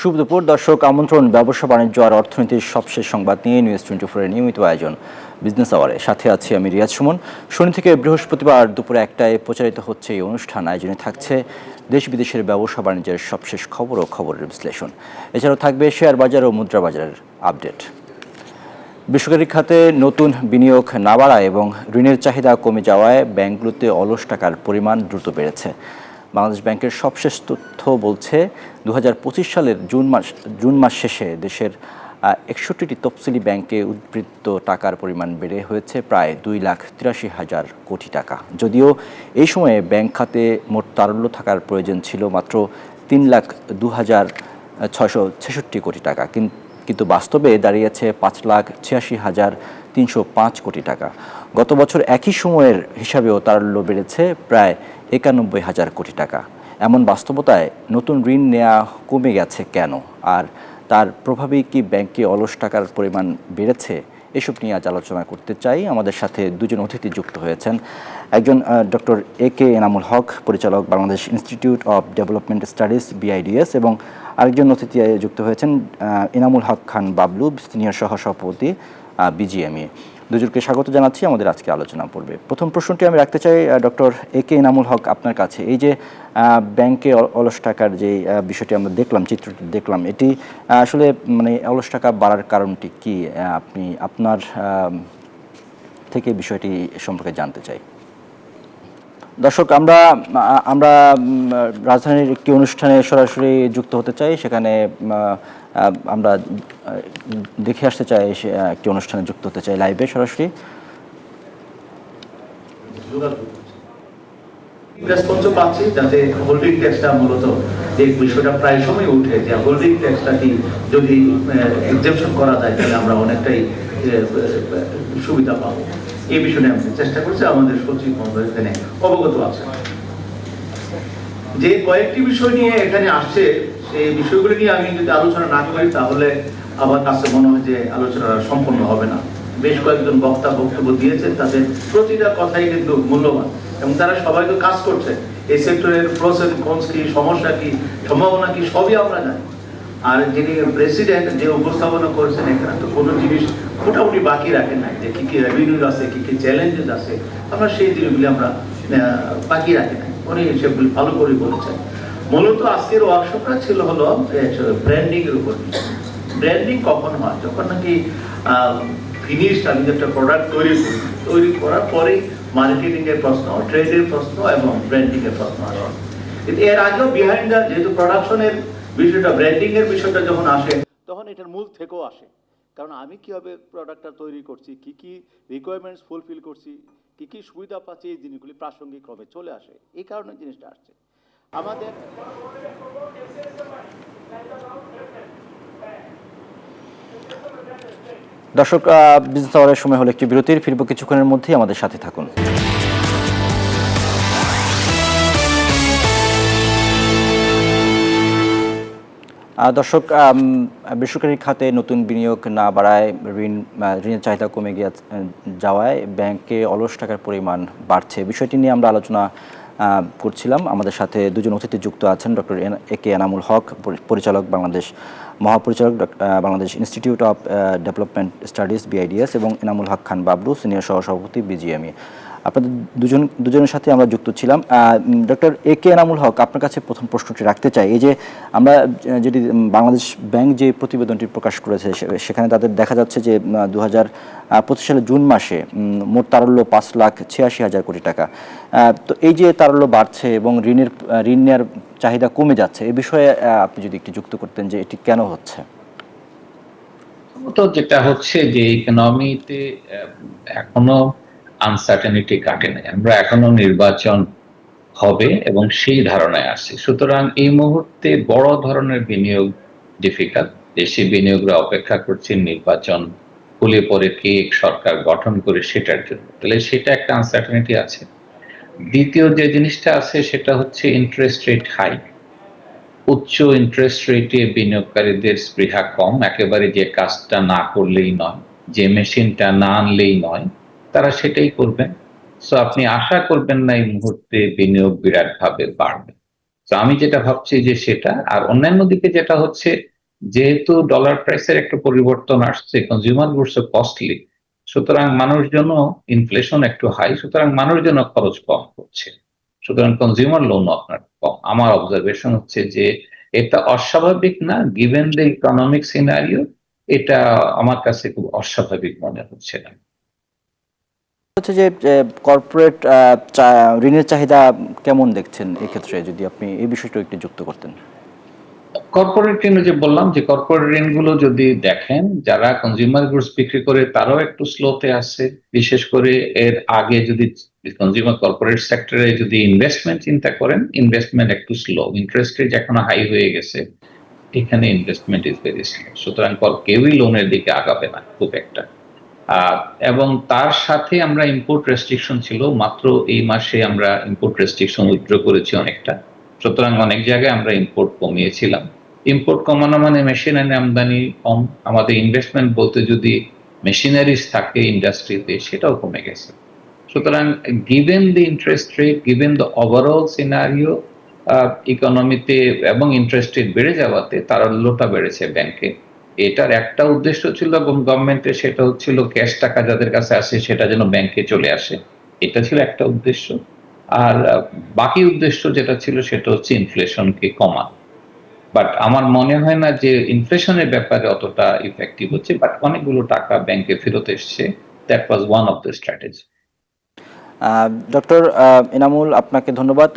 শুভ দুপুর দর্শক, আমন্ত্রণ ব্যবসা বাণিজ্য আর অর্থনীতির সবশেষ সংবাদ নিয়ে নিউজ 24 এর নিয়মিত আয়োজন বিজনেস আওয়ারে। সাথে আছি আমি রিয়াজ সুমন। শনি থেকে বৃহস্পতিবার দুপুরে 1টায় প্রচারিত হচ্ছে এই অনুষ্ঠান। আয়োজনে থাকছে দেশ বিদেশের ব্যবসা বাণিজ্যের সবশেষ খবর ও খবরের বিশ্লেষণ। এছাড়াও থাকবে শেয়ার বাজার ও মুদ্রা বাজারের আপডেট। বেসরকারি খাতে নতুন বিনিয়োগ না বাড়ায় এবং ঋণের চাহিদা কমে যাওয়ায় ব্যাংকগুলোতে অলস টাকার পরিমাণ দ্রুত বেড়েছে। বাংলাদেশ ব্যাংকের সবশেষ তথ্য বলছে 2025 সালের জুন মাস শেষে দেশের 61টি তফসিলি ব্যাংকে উদ্বৃত্ত টাকার পরিমাণ বেড়ে হয়েছে প্রায় 2,83,000 কোটি টাকা। যদিও এই সময়ে ব্যাংক খাতে মোট তারল্য থাকার প্রয়োজন ছিল মাত্র 3,02,666 কোটি টাকা, কিন্তু বাস্তবে দাঁড়িয়েছে 5,86,305 কোটি টাকা। গত বছর একই সময়ের হিসাবেও তারল্য বেড়েছে প্রায় 91,000 কোটি টাকা। এমন বাস্তবতায় নতুন ঋণ নেওয়া কমে গেছে কেন, আর তার প্রভাবেই কি ব্যাংকে অলস টাকার পরিমাণ বেড়েছে? এসব নিয়ে আজ আলোচনা করতে চাই। আমাদের সাথে দুজন অতিথি যুক্ত হয়েছেন। একজন ডক্টর একে এনামুল হক, পরিচালক Bangladesh institute of development studies BIDS, এবং আরেকজন অতিথি যুক্ত হয়েছেন এনামুল হক খান বাবলু, সিনিয়র সহসভাপতি BGME। দুজনকে স্বাগত জানাচ্ছি আমাদের আজকে আলোচনা পর্বে। প্রথম প্রশ্নটি আমি রাখতে চাই ডক্টর একে এনামুল হক আপনার কাছে। এই যে ব্যাংকে অলস টাকার যে বিষয়টি আমরা দেখলাম, চিত্রটি দেখলাম, এটি আসলে মানে অলস টাকা বাড়ার কারণটি কি? আপনি আপনার থেকে বিষয়টি সম্পর্কে জানতে চাই। দর্শক, আমরা রাজধানীর একটি অনুষ্ঠানে সরাসরি যুক্ত হতে চাই। সেখানে আমরা দেখে আসতে চাই, একটি অনুষ্ঠানে যুক্ত হতে চাই লাইভে সরাসরি। রেসপন্স পাচ্ছি যাতে হোল্ডিং ট্যাক্সটা মূলত এই বিষয়টা প্রায় সময় উঠে যে হোল্ডিং ট্যাক্সটা কি যদি এক্সেপশন করা যায় তাহলে আমরা অনেকটাই সুবিধা পাবো। এই বিষয়ে আমি চেষ্টা করছি, আমাদের সচিব মহোদয় এখানে অবগত আছে। যে কয়েকটি বিষয় নিয়ে এখানে আসছে সেই বিষয়গুলি নিয়ে আমি যদি আলোচনা না করি তাহলে আমার কাছে মনে হয় যে আলোচনা সম্পন্ন হবে না। বেশ কয়েকজন বক্তা বক্তব্য দিয়েছেন, তাদের প্রতিটা কথাই কিন্তু মূল্যবান এবং তারা সবাই তো কাজ করছে। এই সেক্টরের প্রোস এন্ড কনস কি, সমস্যা কি, সম্ভাবনা কি, সবই আমরা জানি। আর যিনি প্রেসিডেন্ট যে উপস্থাপনা করেছেন এখানে তো কোনো জিনিস মোটামুটি বাকি রাখেন নাই, যে কি কি রেভিনিউ আছে, কি কি চ্যালেঞ্জেস আছে, আমরা সেই জিনিসগুলি আমরা বাকি রাখি নাই। উনি সেগুলি ভালো করে বলেছেন। মূলত আজকের ওয়ার্কশপটা ছিল হলো ব্র্যান্ডিং এর উপর। ব্র্যান্ডিং কখন হয়? যখন নাকি ফিনিশড আমি একটা প্রোডাক্ট তৈরি করার পরে মার্কেটিং এর প্রশ্ন, ট্রেডের প্রশ্ন এবং ব্র্যান্ডিং এর প্রশ্ন আসে। কিন্তু এর আগেও বিহাইন্ড দ্য যেহেতু প্রোডাকশনের বিষয়টা, ব্র্যান্ডিং এর বিষয়টা যখন আসে তখন এটার মূল থেকেও আসে। কারণ আমি কিভাবে প্রোডাক্টটা তৈরি করছি, কি কি রিকোয়ারমেন্টস ফুলফিল করছি, কি কি সুবিধা পাচ্ছি, এই জিনিসগুলি প্রাসঙ্গিকভাবে চলে আসে। এই কারণে জিনিসটা আসছে আমাদের। দর্শক, বিজনেস আওয়ারের সময় হলো একটি বিরতির। ফিরবো কিছুক্ষণের মধ্যেই, আমাদের সাথে থাকুন। দর্শক, বেসরকারি খাতে নতুন বিনিয়োগ না বাড়ায় ঋণের চাহিদা কমে যাওয়ায় ব্যাংকে অলস টাকার পরিমাণ বাড়ছে। বিষয়টি নিয়ে আমরা আলোচনা করছিলাম। আমাদের সাথে দুজন অতিথি যুক্ত আছেন। ডক্টর একে এনামুল হক, পরিচালক মহাপরিচালক Bangladesh institute of development studies BIDS, এবং এনামুল হক খান বাবলু, সিনিয়র সহসভাপতি BGME। আপনাদের দুজনের সাথে আমরা যুক্ত ছিলাম। ডক্টর একে এনামুল হক, আপনার কাছে প্রথম প্রশ্নটি রাখতে চাই। এই যে আমরা যদি বাংলাদেশ ব্যাংক যে প্রতিবেদনটি প্রকাশ করেছে সেখানে তাদের দেখা যাচ্ছে যে 2025 সালের জুন মাসে মোট তারল্য 5,86,000 কোটি টাকা। তো এই যে তারল্য বাড়ছে এবং ঋণ নেওয়ার চাহিদা কমে যাচ্ছে, এই বিষয়ে আপনি যদি একটু যুক্ত করতেন যে এটি কেন হচ্ছে। তো যেটা হচ্ছে যে ইকোনমিতে এখনো আনসার্টেনিটি কাটে নাই, আমরা এখনো নির্বাচন হবে এবং সেই ধারণায় আসছে। সুতরাং এই মুহূর্তে বড় ধরনের বিনিয়োগ ডিফিকাল্ট। দেশি বিনিয়োগরা অপেক্ষা করছে নির্বাচন হলে পরে কে সরকার গঠন করে সেটার জন্য, তাহলে সেটা একটা আনসার্টেনিটি আছে। দ্বিতীয় যে জিনিসটা আছে সেটা হচ্ছে ইন্টারেস্ট রেট হাই। উচ্চ ইন্টারেস্ট রেটে বিনিয়োগকারীদের স্পৃহা কম, একেবারে যে কাজটা না করলেই নয়, যে মেশিনটা না আনলেই নয়, তারা সেটাই করবেন। সো আপনি আশা করবেন না এই মুহূর্তে বিনিয়োগ বিরাট ভাবে বাড়বে। তো আমি যেটা ভাবছি যে সেটা, আর অন্যান্য দিকে যেটা হচ্ছে যেহেতু ডলার প্রাইসের একটা পরিবর্তন আসছে, কনজিউমার গুডস কস্টলি, সুতরাং মানুষজন ইনফ্লেশন একটু হাই, সুতরাং মানুষজন খরচ কম করছে, সুতরাং কনজিউমার লোন আপনার কম। আমার অবজারভেশন হচ্ছে যে এটা অস্বাভাবিক না, গিভেন দ্য ইকোনমিক সিনারিও, এটা আমার কাছে খুব অস্বাভাবিক মনে হচ্ছে না। হচ্ছে যে কর্পোরেট ঋণের চাহিদা কেমন দেখছেন এক্ষেত্রে, যদি আপনি এই বিষয়টা একটু যুক্ত করতেন। কর্পোরেট ঋণে যে বললাম যে কর্পোরেট ঋণগুলো যদি দেখেন, যারা কনজিউমার গুডস বিক্রি করে তারাও একটু স্লোতে আছে। বিশেষ করে এর আগে যদি কনজিউমার কর্পোরেট সেক্টরে যদি ইনভেস্টমেন্ট চিন্তা করেন, ইনভেস্টমেন্ট একটু স্লো, ইন্টারেস্ট রেট এখন হাই হয়ে গেছে, এখানে ইনভেস্টমেন্ট ইজ ভেরি স্লো, সুতরাং কেউই লোনের দিকে আগাবে না খুব একটা। এবং তার সাথে আমরা ইম্পোর্ট রেস্ট্রিকশন ছিল, মাত্র এই মাসে আমরা ইম্পোর্ট রেস্ট্রিকশন উইথড্র করেছি অনেকটা, সুতরাং অনেক জায়গায় আমরা ইম্পোর্ট কমিয়েছিলাম। ইম্পোর্ট কমানো মানে মেশিনারি আমদানি কম, আমাদের ইনভেস্টমেন্ট বলতে যদি মেশিনারিজ থাকে ইন্ডাস্ট্রিতে সেটাও কমে গেছে। সুতরাং given the interest rate, given the overall scenario ইকোনমিতে এবং ইন্টারেস্ট রেট বেড়ে যাওয়াতে তারল্যটা বেড়েছে ব্যাংকে। এটার একটা উদ্দেশ্য ছিল গভর্নমেন্টের, সেটা হচ্ছিল ক্যাশ টাকা যাদের কাছে আসে সেটা যেন ব্যাংকে চলে আসে, এটা ছিল একটা উদ্দেশ্য। আর বাকি উদ্দেশ্য যেটা ছিল সেটা হচ্ছে ইনফ্লেশনকে কমা। বাট আমার মনে হয় না যে ইনফ্লেশনের ব্যাপারে অতটা ইফেক্টিভ হচ্ছে, বাট অনেকগুলো টাকা ব্যাংকে ফেরত এসছে, that was one of the strategy. Doctor Enamul, আপনাকে ধন্যবাদ।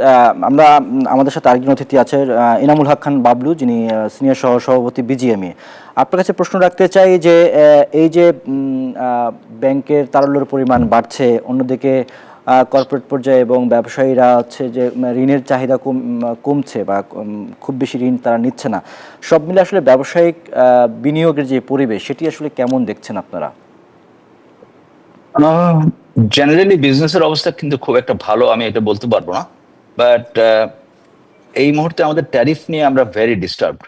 আমরা আমাদের সাথে আরেকজন অতিথি আছে, এনামুল হক খান বাবলু, যিনি সিনিয়র সহসভাপতি বিজিএমইএ। আপনার কাছে প্রশ্ন রাখতে চাই যে এই যে ব্যাংকের তারল্যের পরিমাণ বাড়ছে, অন্যদিকে কর্পোরেট পর্যায়ে এবং ব্যবসায়ীরা হচ্ছে যে ঋণের চাহিদা কমছে বা খুব বেশি ঋণ তারা নিচ্ছে না, সব মিলে আসলে ব্যবসায়িক বিনিয়োগের যে পরিবেশ সেটি আসলে কেমন দেখছেন আপনারা? জেনারেলি বিজনেসের অবস্থা কিন্তু খুব একটা ভালো আমি এটা বলতে পারবো না, বাট এই মুহূর্তে আমাদের ট্যারিফ নিয়ে আমরা ভেরি ডিস্টার্বড।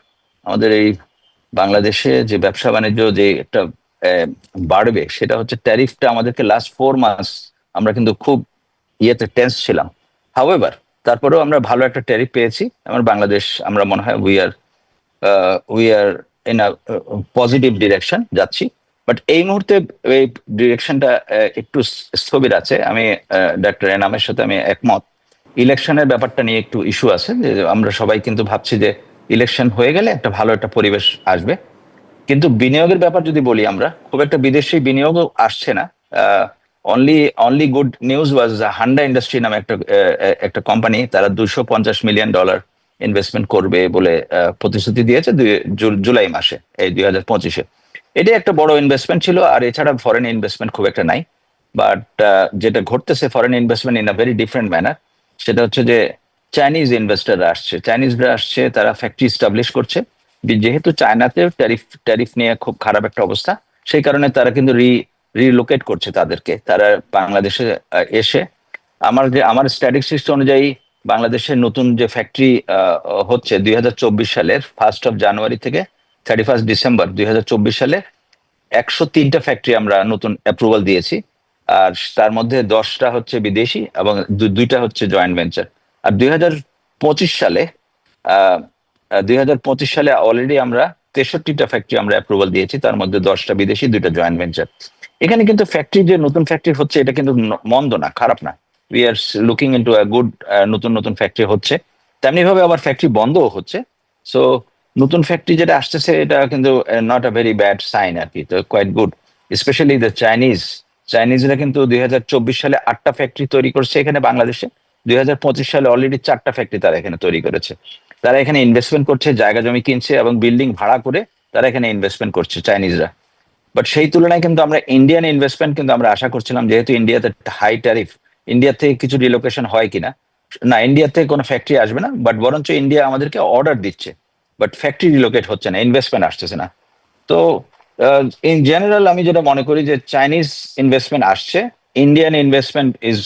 আমাদের এই বাংলাদেশে যে ব্যবসা বাণিজ্য যে একটা বাড়বে, সেটা হচ্ছে ট্যারিফটা আমাদেরকে লাস্ট 4 মাস আমরা কিন্তু খুব টেন্স ছিলাম। হাউএভার তারপরেও আমরা ভালো একটা ট্যারিফ পেয়েছি। আমার বাংলাদেশ, আমরা মনে হয় we are in a positive direction যাচ্ছি। বাট এই মুহূর্তে এই ডিরেকশনটা একটু স্থবির আছে। আমি ডক্টর এনামের সাথে আমি একমত। ইলেকশনের ব্যাপারটা নিয়ে একটু ইস্যু আছে, যে আমরা সবাই কিন্তু ভাবছি যে ইলেকশন হয়ে গেলে একটা ভালো একটা পরিবেশ আসবে। কিন্তু বিনিয়োগের ব্যাপার যদি বলি, আমরা খুব একটা বিদেশি বিনিয়োগও আসছে না। Only good news was Handa industry নামে একটা কোম্পানি, তারা $250 মিলিয়ন ইনভেস্টমেন্ট করবে বলে প্রতিশ্রুতি দিয়েছে জুলাই মাসে, এই 2025-এ। এটাই একটা বড় ইনভেস্টমেন্ট ছিল। আর এছাড়া ফরেন ইনভেস্টমেন্ট খুব একটা নাই। বাট যেটা ঘটতেছে foreign investment in a very different manner, সেটা হচ্ছে যে চাইনিজ ইনভেস্টাররা আসছে, তারা ফ্যাক্টরি স্টাবলিশ করছে। যেহেতু চায়নাতে ট্যারিফ নিয়ে খুব খারাপ একটা অবস্থা, সেই কারণে তারা কিন্তু রিলোকেট করছে তাদেরকে, তারা বাংলাদেশে এসে। আমার স্ট্যাটিস্টিক্স অনুযায়ী বাংলাদেশের নতুন যে ফ্যাক্টরি হচ্ছে 2024 সালের 1 জানুয়ারি থেকে 31 ডিসেম্বর 2024 সালে 103টা ফ্যাক্টরি আমরা নতুন অ্যাপ্রুভাল দিয়েছি। আর তার মধ্যে 10টা হচ্ছে বিদেশি এবং 2টা হচ্ছে জয়েন্ট ভেঞ্চার। আর 2025 সালে 2025 সালে অলরেডি আমরা 63টা ফ্যাক্টরি আমরা অ্যাপ্রুভাল দিয়েছি, তার মধ্যে 10টা বিদেশি, 2টা জয়েন্ট ভেঞ্চার। এখানে কিন্তু ফ্যাক্টরি, যে নতুন ফ্যাক্টরি হচ্ছে, এটা কিন্তু মন্দ না, খারাপ না। We are looking into a good, নতুন ফ্যাক্টরি হচ্ছে। তেমনি ভাবে আবার ফ্যাক্টরি বন্ধও হচ্ছে। সো নতুন ফ্যাক্টরি যেটা আসতেছে, এটা কিন্তু not a very bad sign আর কি, তো কোয়াইট গুড। স্পেশালি দ্য চাইনিজরা কিন্তু 2024 সালে 8টা ফ্যাক্টরি তৈরি করছে এখানে বাংলাদেশে। 2025 সালে অলরেডি 4টা ফ্যাক্টরি তারা এখানে তৈরি করেছে। তারা এখানে ইনভেস্টমেন্ট করছে, জায়গা জমি কিনছে এবং বিল্ডিং ভাড়া করে তারা এখানে ইনভেস্টমেন্ট করছে চাইনিজরা। বাট সেই তুলনায় কিন্তু আমরা ইন্ডিয়ান ইনভেস্টমেন্ট কিন্তু আমরা আশা করছিলাম, যেহেতু ইন্ডিয়াতে হাই ট্যারিফ, ইন্ডিয়া থেকে কিছু রিলোকেশন হয় কিনা। না, ইন্ডিয়া থেকে কোনো ফ্যাক্টরি আসবে না, বাট বরঞ্চ ইন্ডিয়া আমাদেরকে অর্ডার দিচ্ছে, বাট ফ্যাক্টরি রিলোকেট হচ্ছে না, ইনভেস্টমেন্ট আসতেছে না। তো ইন জেনারেল আমি যেটা মনে করি যে চাইনিজ ইনভেস্টমেন্ট আসছে, Indian investment is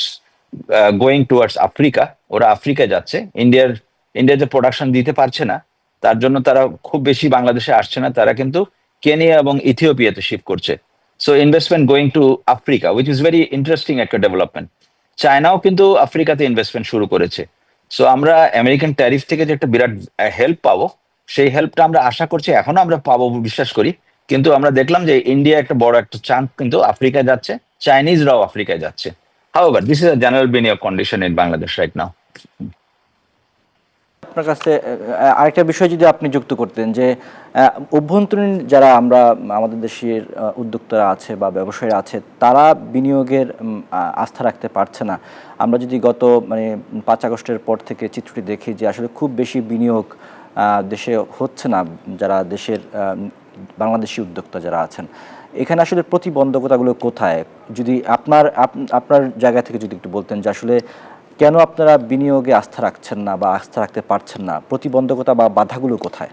going towards Africa. ওরা আফ্রিকায় যাচ্ছে। ইন্ডিয়া যে প্রোডাকশন দিতে পারছে না, তার জন্য তারা খুব বেশি বাংলাদেশে আসছে না, তারা কিন্তু কেনিয়া এবং ইথিওপিয়াতে শিফট করছে। So investment going to Africa, which is very interesting একটা ডেভেলপমেন্ট। চায়নাও কিন্তু আফ্রিকাতে ইনভেস্টমেন্ট শুরু করেছে। সো আমরা আমেরিকান ট্যারিফ থেকে যে একটা বিরাট হেল্প পাবো, সেই হেল্পটা আমরা আশা করছি, এখনো আমরা পাবো বিশ্বাস করি। কিন্তু আমরা দেখলাম যে ইন্ডিয়া একটা বড় একটা চাঙ্ক কিন্তু আফ্রিকায় যাচ্ছে, চাইনিজরাও আফ্রিকায় যাচ্ছে। However this is a general বিনিয়োগ condition in Bangladesh right now. আপনার কাছে আরেকটা বিষয় যদি আপনি যুক্ত করতেন যে অভ্যন্তরীণ যারা আমরা আমাদের দেশের উদ্যোক্তারা আছে বা ব্যবসায়ীরা আছে তারা বিনিয়োগের আস্থা রাখতে পারছে না। আমরা যদি গত 5 আগস্টের পর থেকে চিত্রটি দেখি যে আসলে খুব বেশি বিনিয়োগ দেশে হচ্ছে না। যারা দেশের বাংলাদেশি উদ্যোক্তা যারা আছেন, এখানে আসলে প্রতিবন্ধকতাগুলো কোথায়? যদি আপনার জায়গা থেকে যদি একটু বলতেন যে আসলে কেন আপনারা বিনিয়োগে আস্থা রাখছেন না বা আস্থা রাখতে পারছেন না, প্রতিবন্ধকতা বা বাধাগুলো কোথায়?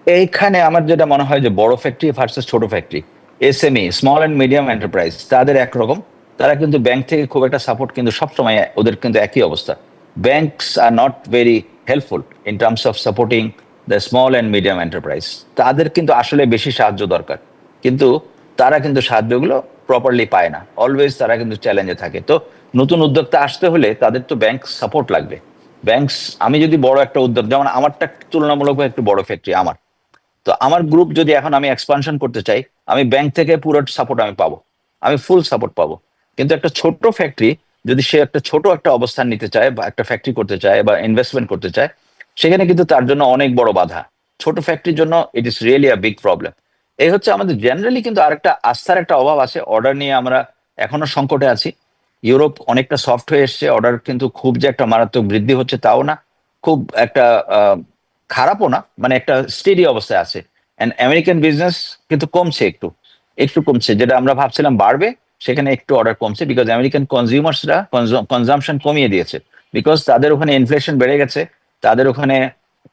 এইখানে আমার যেটা মনে হয় যে বড় ফ্যাক্টরি ভার্সেস ছোট factory, SME small and medium enterprise তাদের একরকম, তারা কিন্তু ব্যাংক থেকে খুব একটা সাপোর্ট কিন্তু সবসময় ওদের কিন্তু একই অবস্থা। Banks are not very helpful in terms of supporting the small and medium enterprise. তাদের কিন্তু আসলে বেশি সাহায্য দরকার, কিন্তু তারা কিন্তু সাহায্যগুলো প্রপারলি পায় না, অলওয়েজ তারা কিন্তু চ্যালেঞ্জে থাকে। তো নতুন উদ্যোক্তা আসতে হলে তাদের তো ব্যাংক সাপোর্ট লাগবে। ব্যাংকস, আমি যদি বড় একটা উদ্যোগ, যেমন আমারটা তুলনামূলকভাবে একটু বড় ফ্যাক্টরি আমার, তো আমার গ্রুপ যদি এখন আমি এক্সপানশন করতে চাই, আমি ব্যাংক থেকে পুরো সাপোর্ট আমি পাবো, আমি ফুল সাপোর্ট পাবো। কিন্তু একটা ছোট ফ্যাক্টরি যদি সে একটা ছোট একটা অবস্থান নিতে চায় বা একটা ফ্যাক্টরি করতে চায় বা ইনভেস্টমেন্ট করতে চায়, সেখানে কিন্তু তার জন্য অনেক বড় বাধা। ছোট ফ্যাক্টরির জন্য it is really a big problem. এই হচ্ছে আমাদের জেনারেলি কিন্তু আরেকটা আস্থার একটা অভাব আছে। অর্ডার নিয়ে আমরা এখনো সংকটে আছি। ইউরোপ অনেকটা সফট হয়ে এসছে, অর্ডার কিন্তু খুব যে একটা মারাত্মক বৃদ্ধি হচ্ছে তাও না, খুব একটা খারাপও না, মানে একটা স্টেডি অবস্থায় আছে। এন্ড আমেরিকান বিজনেস কিন্তু কমছে, একটু একটু কমছে, যেটা আমরা ভাবছিলাম বাড়বে সেখানে একটু অর্ডার কমছে, বিকজ আমেরিকান কনজিউমার্সরা কনজামশন কমিয়ে দিয়েছে, বিকজ তাদের ওখানে ইনফ্লেশন বেড়ে গেছে, তাদের ওখানে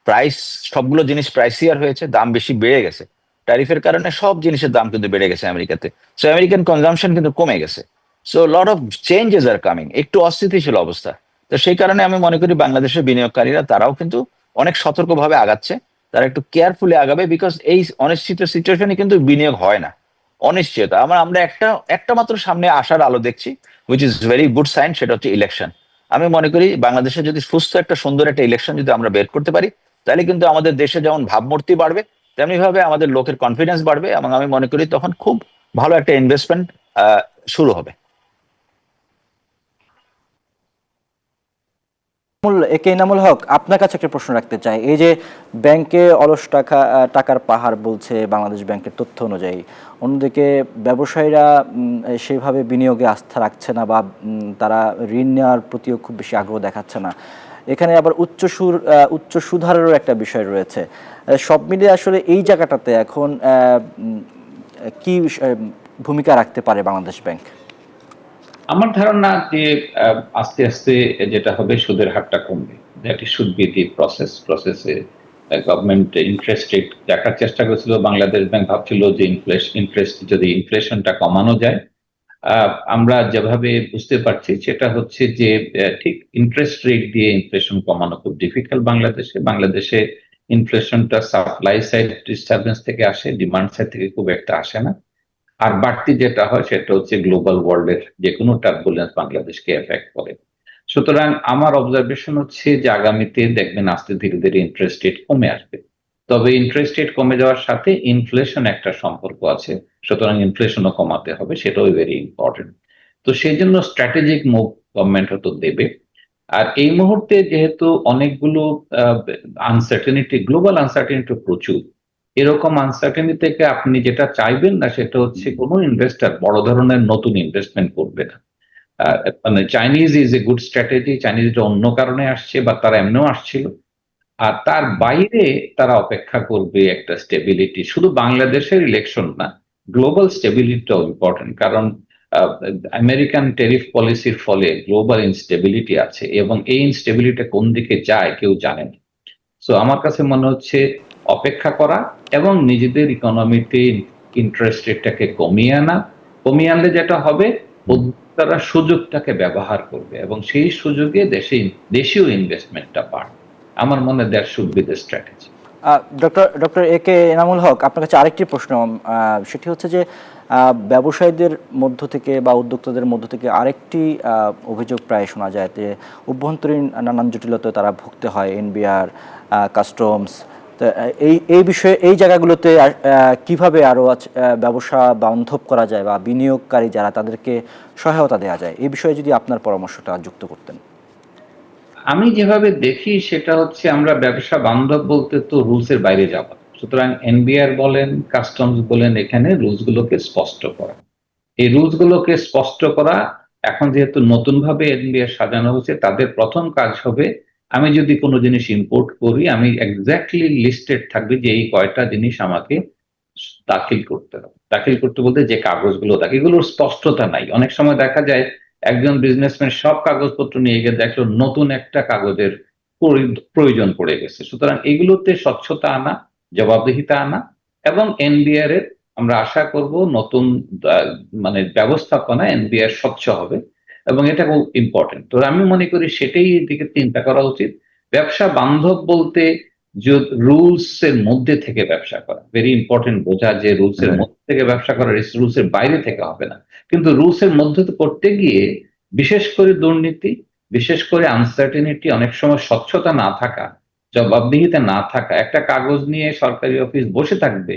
প্রাইস, সবগুলো জিনিস প্রাইসিয়ার হয়েছে, দাম বেশি বেড়ে গেছে, ট্যারিফের কারণে সব জিনিসের দাম কিন্তু বেড়ে গেছে আমেরিকাতে। সো আমেরিকান কনজামশন কিন্তু কমে গেছে। So lot of changes are coming, একটু অস্থিতিশীল অবস্থা। তো সেই কারণে আমি মনে করি বাংলাদেশের বিনিয়োগকারীরা তারাও কিন্তু অনেক সতর্কভাবে আগাচ্ছে, তারা একটু কেয়ারফুলি আগাবে, বিকজ এই অনিশ্চিত সিচুয়েশনে কিন্তু বিনিয়োগ হয় না, অনিশ্চয়তা। আমরা একটা একটা মাত্র সামনে আসার আলো দেখছি, which is very good sign, সেটা হচ্ছে ইলেকশন। আমি মনে করি বাংলাদেশে যদি সুস্থ একটা সুন্দর একটা ইলেকশন যদি আমরা বের করতে পারি, তাহলে কিন্তু আমাদের দেশে যেমন ভাবমূর্তি বাড়বে, তেমনি ভাবে আমাদের লোকের কনফিডেন্স বাড়বে, এবং আমি মনে করি তখন খুব ভালো একটা ইনভেস্টমেন্ট শুরু হবে। একে এনামুল হক, আপনার কাছে একটা প্রশ্ন রাখতে চাই। এই যে ব্যাংকে অলস টাকার পাহাড় বলছে বাংলাদেশ ব্যাংকের তথ্য অনুযায়ী, অন্যদিকে ব্যবসায়ীরা সেভাবে বিনিয়োগে আস্থা রাখছে না বা তারা ঋণ নেওয়ার প্রতিও খুব বেশি আগ্রহ দেখাচ্ছে না। এখানে আবার উচ্চ সুদহারেরও একটা বিষয় রয়েছে। সব মিলিয়ে আসলে এই জায়গাটাতে এখন কি ভূমিকা রাখতে পারে বাংলাদেশ ব্যাংক? আমার ধারণা যে আস্তে আস্তে যেটা হবে, সুদের হারটা কমবে। দ্যাট ইজ শুড বি দি প্রসেসে গভর্নমেন্ট ইন্টারেস্ট রেট দেখার চেষ্টা করেছিল। বাংলাদেশ ব্যাংক ভাবছিল যে ইনফ্লেশনটা কমানো যায়। আমরা যেভাবে বুঝতে পারছি সেটা হচ্ছে যে ঠিক ইন্টারেস্ট রেট দিয়ে ইনফ্লেশন কমানো খুব ডিফিকাল্ট বাংলাদেশে ইনফ্লেশনটা সাপ্লাই সাইড ডিস্টারবেন্স থেকে আসে, ডিমান্ড সাইড থেকে খুব একটা আসে না। আর বাড়তি যেটা হয় সেটা হচ্ছে গ্লোবাল ওয়ার্ল্ডের যে কোনো টার্বুলেন্স বাংলাদেশকে এফেক্ট করে। সুতরাং আমার অবজারভেশন হচ্ছে যে আগামীতে দেখবেন আস্তে ধীরে ধীরে ইন্টারেস্ট রেট কমে আসবে। তবে ইন্টারেস্ট রেট কমে যাওয়ার সাথে ইনফ্লেশন একটা সম্পর্ক আছে, সুতরাং ইনফ্লেশনও কমাতে হবে, সেটাও ভেরি ইম্পর্টেন্ট। তো সেই জন্য স্ট্র্যাটেজিক মুভ গভর্নমেন্ট হয়তো দেবে। আর এই মুহূর্তে যেহেতু অনেকগুলো আনসার্টেনিটি, গ্লোবাল আনসার্টেনিটি প্রচুর, এরকম আনসার্টেনিটি থেকে আপনি যেটা চাইবেন না সেটা হচ্ছে কোনো ইনভেস্টর বড় ধরনের নতুন ইনভেস্টমেন্ট করবে না। মানে Chinese is a good strategy, চাইনিজটা অন্য কারণে আসছে বা তারা এমনিও আসছিল। আর তার বাইরে তারা অপেক্ষা করবে একটা স্টেবিলিটি, শুধু বাংলাদেশের ইলেকশন না, গ্লোবাল স্টেবিলিটিটাও ইম্পর্টেন্ট। কারণ আমেরিকান ট্যারিফ পলিসির ফলে গ্লোবাল ইনস্টেবিলিটি আছে, এবং এই ইনস্টেবিলিটি কোন দিকে যায় কেউ জানে না। সো আমার কাছে মনে হচ্ছে অপেক্ষা করা এবং নিজেদের ইকোনমিতে ইন্টারেস্ট রেটটাকে কমিয়ে আনলে যেটা হবে, তারা সুযোগটাকে ব্যবহার করবে এবং সেই সুযোগে দেশীয় ইনভেস্টমেন্টটা বাড়বে। আমার মনে হয় that should be the strategy. Doctor A K Enamul Haque, আপনার কাছে আরেকটি প্রশ্ন, সেটি হচ্ছে যে ব্যবসায়ীদের মধ্য থেকে বা উদ্যোক্তাদের মধ্য থেকে আরেকটি অভিযোগ প্রায় শোনা যায় যে অভ্যন্তরীণ নানান জটিলতায় তারা ভুগতে হয়, এনবিআর, কাস্টমস, তো এই বিষয়ে এই জায়গাগুলোতে কিভাবে আরো ব্যবসা বান্ধব করা যায় বা বিনিয়োগকারী যারা তাদেরকে সহায়তা দেওয়া যায়, এই বিষয়ে যদি আপনার পরামর্শটা যুক্ত করতেন। আমি যেভাবে দেখি সেটা হচ্ছে, আমরা ব্যবসা বান্ধব বলতে তো রুলস এর বাইরে যাওয়া, সুতরাং এনবিআর বলেন, কাস্টমস বলেন, এখানে রুলস গুলোকে স্পষ্ট করা। এই রুলস গুলোকে স্পষ্ট করা, এখন যেহেতু নতুন ভাবে এনবিআর সাজানো হচ্ছে, তাদের প্রথম কাজ হবে, আমি যদি কোনো জিনিস ইম্পোর্ট করি, আমি এক্স্যাক্টলি লিস্টেড থাকবে যে এই কয়টা জিনিস আমাকে দাখিল করতে হবে। দাখিল করতে বলতে যে কাগজগুলো থাকে, এগুলোর স্পষ্টতা নাই। অনেক সময় দেখা যায় একজন বিজনেসম্যান সব কাগজপত্র নিয়ে গিয়ে দেখলো নতুন একটা কাগজের প্রয়োজন পড়ে গেছে। সুতরাং এগুলোতে স্বচ্ছতা আনা, জবাবদিহিতা আনা, এবং এনবিআর এর আমরা আশা করব নতুন মানে ব্যবস্থাপনা এনবিআর স্বচ্ছ হবে, এবং এটা খুব ইম্পর্টেন্ট। তো আমি মনে করি সেটাই দিকে চিন্তা করা উচিত। ব্যবসা বান্ধব বলতে রুলস এর মধ্যে থেকে ব্যবসা করা, ভেরি ইম্পর্টেন্ট বোঝা যে রুলস এর মধ্যে থেকে ব্যবসা করা, রুলস এর বাইরে থেকে হবে না। কিন্তু রুলস এর মধ্যে করতে গিয়ে বিশেষ করে দুর্নীতি, বিশেষ করে আনসার্টেনিটি, অনেক সময় স্বচ্ছতা না থাকা, জবাবদিহিতা না থাকা, একটা কাগজ নিয়ে সরকারি অফিস বসে থাকবে,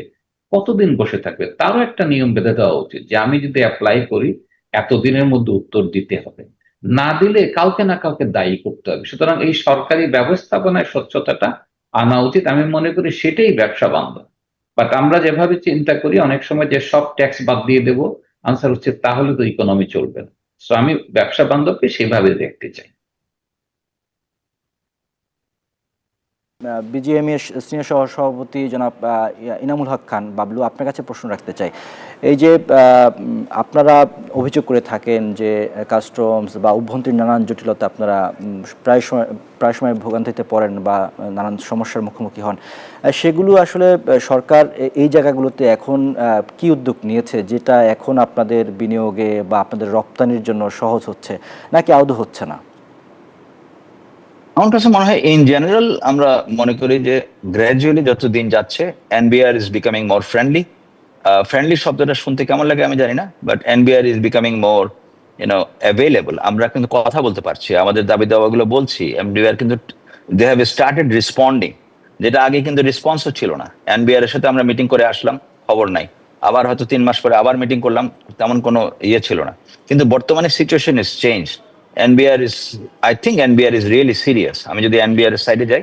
কতদিন বসে থাকবে, তারও একটা নিয়ম বেঁধে দেওয়া উচিত যে আমি যদি অ্যাপ্লাই করি এতদিনের মধ্যে উত্তর দিতে হবে, না দিলে কাউকে না কাউকে দায়ী করতে হবে। সুতরাং এই সরকারি ব্যবস্থাপনায় স্বচ্ছতাটা আনা উচিত। আমি মনে করি সেটাই ব্যবসা বান্ধব। বাট আমরা যেভাবে চিন্তা করি অনেক সময় যে সব ট্যাক্স বাদ দিয়ে দেবো, আনসার হচ্ছে তাহলে তো ইকোনমি চলবে না। সো আমি ব্যবসা বান্ধবকে সেভাবে দেখতে চাই। বিজিএমই এর সিনিয়র সহসভাপতি জনাব ইনামুল হক খান, বাবলু, আপনার কাছে প্রশ্ন রাখতে চাই। এই যে আপনারা অভিযোগ করে থাকেন যে কাস্টমস বা অভ্যন্তরীণ নানান জটিলতা আপনারা প্রায় সময় ভোগান্তিতে পড়েন বা নানান সমস্যার মুখোমুখি হন, সেগুলো আসলে সরকার এই জায়গাগুলোতে এখন কি উদ্যোগ নিয়েছে যেটা এখন আপনাদের বিনিয়োগে বা আপনাদের রপ্তানির জন্য সহজ হচ্ছে, নাকি আদৌ হচ্ছে না? আমার কাছে মনে হয় ইন জেনারেল আমরা মনে করি যে গ্র্যাজুয়ালি যত দিন যাচ্ছে NBR is becoming more friendly. Friendly শব্দটা শুনতে কেমন লাগে আমি জানি না, but NBR is becoming more available. আমরা কিন্তু কথা বলতে পারছি, আমাদের দাবি দাওয়াগুলো বলছি। এনবিআর কিন্তু দে হ্যাভ স্টার্টেড রেসপন্ডিং, যেটা আগে কিন্তু রেসপন্সও ছিল না। এনবিআর এর সাথে আমরা মিটিং করে আসলাম, খবর নাই, আবার হয়তো 3 মাস পরে আবার মিটিং করলাম, তেমন কোনো ইয়ে ছিল না। কিন্তু বর্তমানে situation is change. NBR is, I think NBR is really serious. আমি যদি এনবিআর এর সাইডে যাই,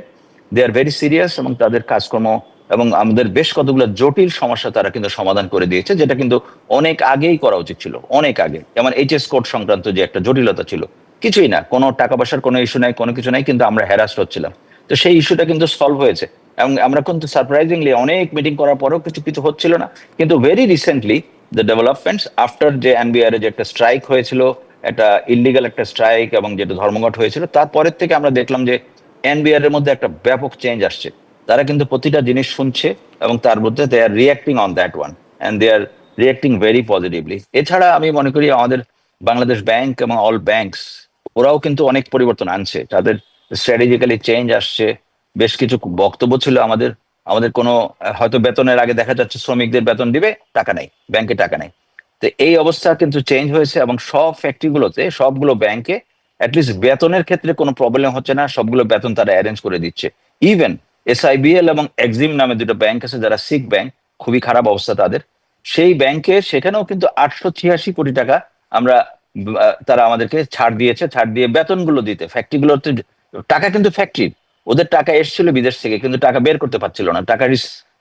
দে আর ভেরি সিরিয়াস, এবং তাদের কাজকর্ম এবং আমাদের বেশ কতগুলো জটিল সমস্যা তারা কিন্তু সমাধান করে দিয়েছে, যেটা কিন্তু অনেক আগেই করা উচিত ছিল, অনেক আগে। যেমন এইচএস কোড সংক্রান্ত যে একটা জটিলতা ছিল, কিছুই না, কোনো টাকা পয়সার কোনো ইস্যু নাই, কোনো কিছু নাই, কিন্তু আমরা হ্যারাস্ট হচ্ছিলাম। তো সেই ইস্যুটা কিন্তু সলভ হয়েছে, এবং আমরা কিন্তু সারপ্রাইজিংলি অনেক মিটিং করার পরেও কিছু কিছু হচ্ছিল না। কিন্তু very recently the developments after যে এনবিআর এর যে একটা স্ট্রাইক হয়েছিল, একটা ইলিগাল একটা স্ট্রাইক, এবং যেটা ধর্মঘট হয়েছিল, তারপরের থেকে আমরা দেখলাম যে এনবিআর এর মধ্যে একটা ব্যাপক চেঞ্জ আসছে। তারা কিন্তু প্রতিটা জিনিস শুনছে, এবং তার মধ্যে they are reacting on that one, and they are reacting very positively. এছাড়া আমি মনে করি আমাদের বাংলাদেশ ব্যাংক এবং অল ব্যাংকস, ওরাও কিন্তু অনেক পরিবর্তন আনছে, তাদের স্ট্র্যাটেজিক্যালি চেঞ্জ আসছে। বেশ কিছু বক্তব্য ছিল আমাদের, আমাদের কোনো হয়তো বেতনের আগে দেখা যাচ্ছে শ্রমিকদের বেতন দিবে, টাকা নাই, ব্যাংকে টাকা নাই। তো এই অবস্থা কিন্তু চেঞ্জ হয়েছে, এবং সব ফ্যাক্টরিগুলোতে, সবগুলো ব্যাংকে অ্যাটলিস্ট বেতনের ক্ষেত্রে কোনো প্রবলেম হচ্ছে না, সবগুলো বেতন তারা অ্যারেঞ্জ করে দিচ্ছে। ইভেন এসআইবিএল এবং এক্সিম নামে দুটো ব্যাংক আছে যারা সিক ব্যাংক, খুবই খারাপ অবস্থা তাদের, সেই ব্যাংকে সেখানেও কিন্তু 886 কোটি টাকা আমরা তারা আমাদেরকে ছাড় দিয়েছে, ছাড় দিয়ে বেতনগুলো দিতে। ফ্যাক্টরিগুলোতে টাকা কিন্তু ফ্যাক্টরি, ওদের টাকা এসেছিল বিদেশ থেকে, কিন্তু টাকা বের করতে পারছিল না,